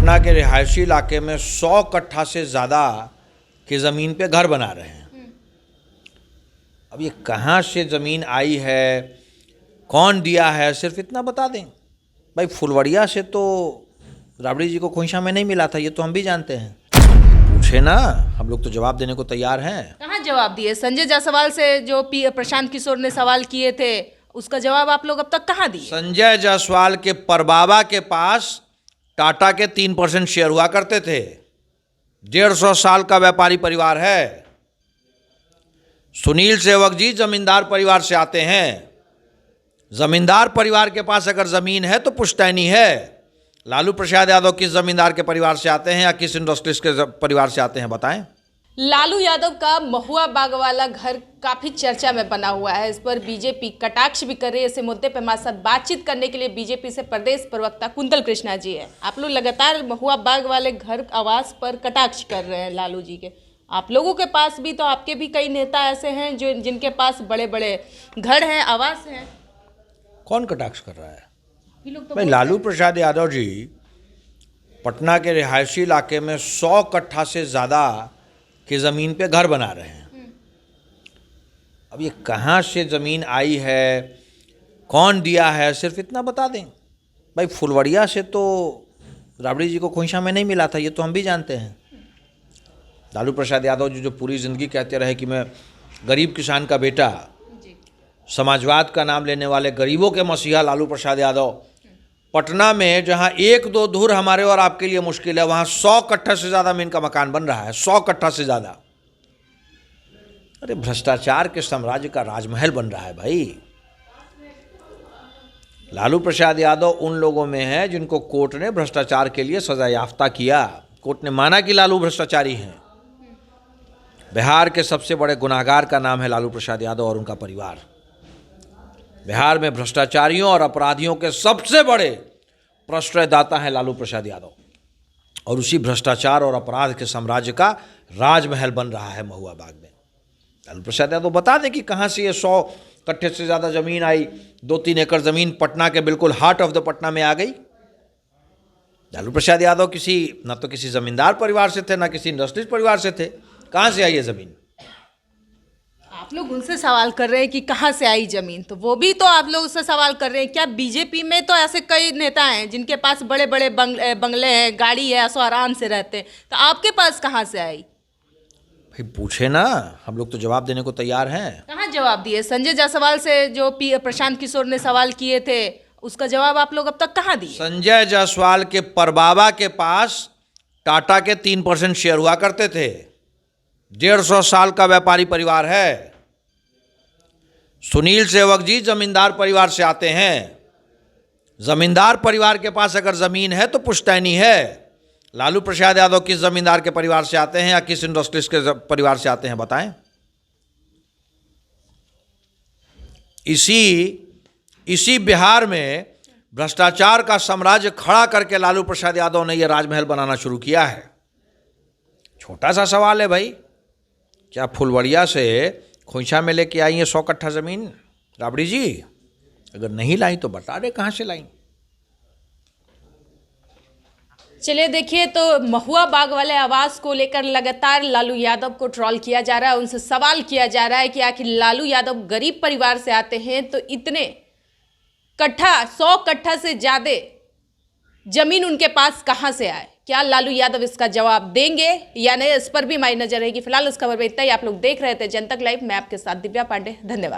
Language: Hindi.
पटना के रिहायशी इलाके में 100 कट्ठा से ज़्यादा की ज़मीन पे घर बना रहे हैं। अब ये कहाँ से ज़मीन आई है, कौन दिया है, सिर्फ इतना बता दें। भाई फुलवड़िया से तो राबड़ी जी को खोइंछा में नहीं मिला था, ये तो हम भी जानते हैं। पूछे ना, हम लोग तो जवाब देने को तैयार हैं। कहाँ जवाब दिए? संजय जायसवाल से जो प्रशांत किशोर ने सवाल किए थे उसका जवाब आप लोग अब तक कहाँ दिए? संजय जायसवाल के परबाबा के पास टाटा के 3% शेयर हुआ करते थे। 150 साल का व्यापारी परिवार है। सुनील सेवक जी जमींदार परिवार से आते हैं। जमींदार परिवार के पास अगर जमीन है तो पुश्तैनी है। लालू प्रसाद यादव किस जमींदार के परिवार से आते हैं या किस इंडस्ट्रिस्ट के परिवार से आते हैं, बताएं। लालू यादव का महुआ बाग वाला घर काफी चर्चा में बना हुआ है। इस पर बीजेपी कटाक्ष भी कर रही है। इस मुद्दे पर हमारे साथ बातचीत करने के लिए बीजेपी से प्रदेश प्रवक्ता कुंतल कृष्णा जी है। आप लोग लगातार महुआ बाग वाले घर आवास पर कटाक्ष कर रहे हैं लालू जी के। आप लोगों के पास भी तो आपके भी कई नेता ऐसे हैं जो जिनके पास बड़े बड़े घर हैं, आवास हैं। कौन कटाक्ष कर रहा है? तो भाई लालू प्रसाद यादव जी पटना के रिहायशी इलाके में 100 कट्ठा से ज़्यादा की ज़मीन पे घर बना रहे हैं। अब ये कहाँ से ज़मीन आई है, कौन दिया है, सिर्फ इतना बता दें। भाई फुलवड़िया से तो राबड़ी जी को खोइंछा में नहीं मिला था, ये तो हम भी जानते हैं। लालू प्रसाद यादव जी जो पूरी ज़िंदगी कहते रहे कि मैं गरीब किसान का बेटा, समाजवाद का नाम लेने वाले गरीबों के मसीहा लालू प्रसाद यादव, पटना में जहां 1-2 धुर हमारे और आपके लिए मुश्किल है, वहां 100 कट्ठा से ज़्यादा में इनका मकान बन रहा है। 100 कट्ठा से ज़्यादा। अरे भ्रष्टाचार के साम्राज्य का राजमहल बन रहा है भाई। लालू प्रसाद यादव उन लोगों में है जिनको कोर्ट ने भ्रष्टाचार के लिए सजा याफ्ता किया। कोर्ट ने माना कि लालू भ्रष्टाचारी हैं। बिहार के सबसे बड़े गुनाहगार का नाम है लालू प्रसाद यादव और उनका परिवार। बिहार में भ्रष्टाचारियों और अपराधियों के सबसे बड़े प्रश्रयदाता हैं लालू प्रसाद यादव, और उसी भ्रष्टाचार और अपराध के साम्राज्य का राजमहल बन रहा है महुआ बाग में। लालू प्रसाद यादव बता दें कि कहाँ से ये 100 कट्ठे से ज़्यादा ज़मीन आई। 2-3 एकड़ ज़मीन पटना के बिल्कुल हार्ट ऑफ द पटना में आ गई। लालू प्रसाद यादव ना तो किसी ज़मींदार परिवार से थे, ना किसी इंडस्ट्रीज परिवार से थे। कहाँ से आई ये ज़मीन? आप लोग उनसे सवाल कर रहे हैं कि कहाँ से आई जमीन, तो वो भी तो आप लोग उससे सवाल कर रहे हैं। क्या बीजेपी में तो ऐसे कई नेता हैं जिनके पास बड़े बड़े बंगले हैं, गाड़ी है, ऐसो आराम से रहते हैं, तो आपके पास कहाँ से आई? भाई पूछे ना, हम लोग तो जवाब देने को तैयार हैं। कहाँ जवाब दिए? संजय जायसवाल से जो प्रशांत किशोर ने सवाल किए थे उसका जवाब आप लोग अब तक कहाँ दिए? संजय जायसवाल के परबाबा के पास टाटा के 3% शेयर हुआ करते थे। 150 साल का व्यापारी परिवार है। सुनील सेवक जी जमींदार परिवार से आते हैं। जमींदार परिवार के पास अगर ज़मीन है तो पुश्तैनी है। लालू प्रसाद यादव किस जमींदार के परिवार से आते हैं या किस इंडस्ट्रिस्ट के परिवार से आते हैं, बताएं। इसी बिहार में भ्रष्टाचार का साम्राज्य खड़ा करके लालू प्रसाद यादव ने यह राजमहल बनाना शुरू किया है। छोटा सा सवाल है भाई, क्या फुलवड़िया से खोइंछा में लेके आई है 100 कट्ठा ज़मीन राबड़ी जी? अगर नहीं लाई तो बता दे कहाँ से लाई। चलिए देखिए, तो महुआ बाग वाले आवास को लेकर लगातार लालू यादव को ट्रोल किया जा रहा है। उनसे सवाल किया जा रहा है कि आखिर लालू यादव गरीब परिवार से आते हैं तो इतने कट्ठा, 100 कट्ठा से ज़्यादा जमीन उनके पास कहाँ से आए? क्या लालू यादव इसका जवाब देंगे या नहीं, इस पर भी हमारी नजर रहेगी। फिलहाल इस खबर में इतना ही। आप लोग देख रहे थे जनतक लाइव। मैं आपके साथ दिव्या पांडे। धन्यवाद।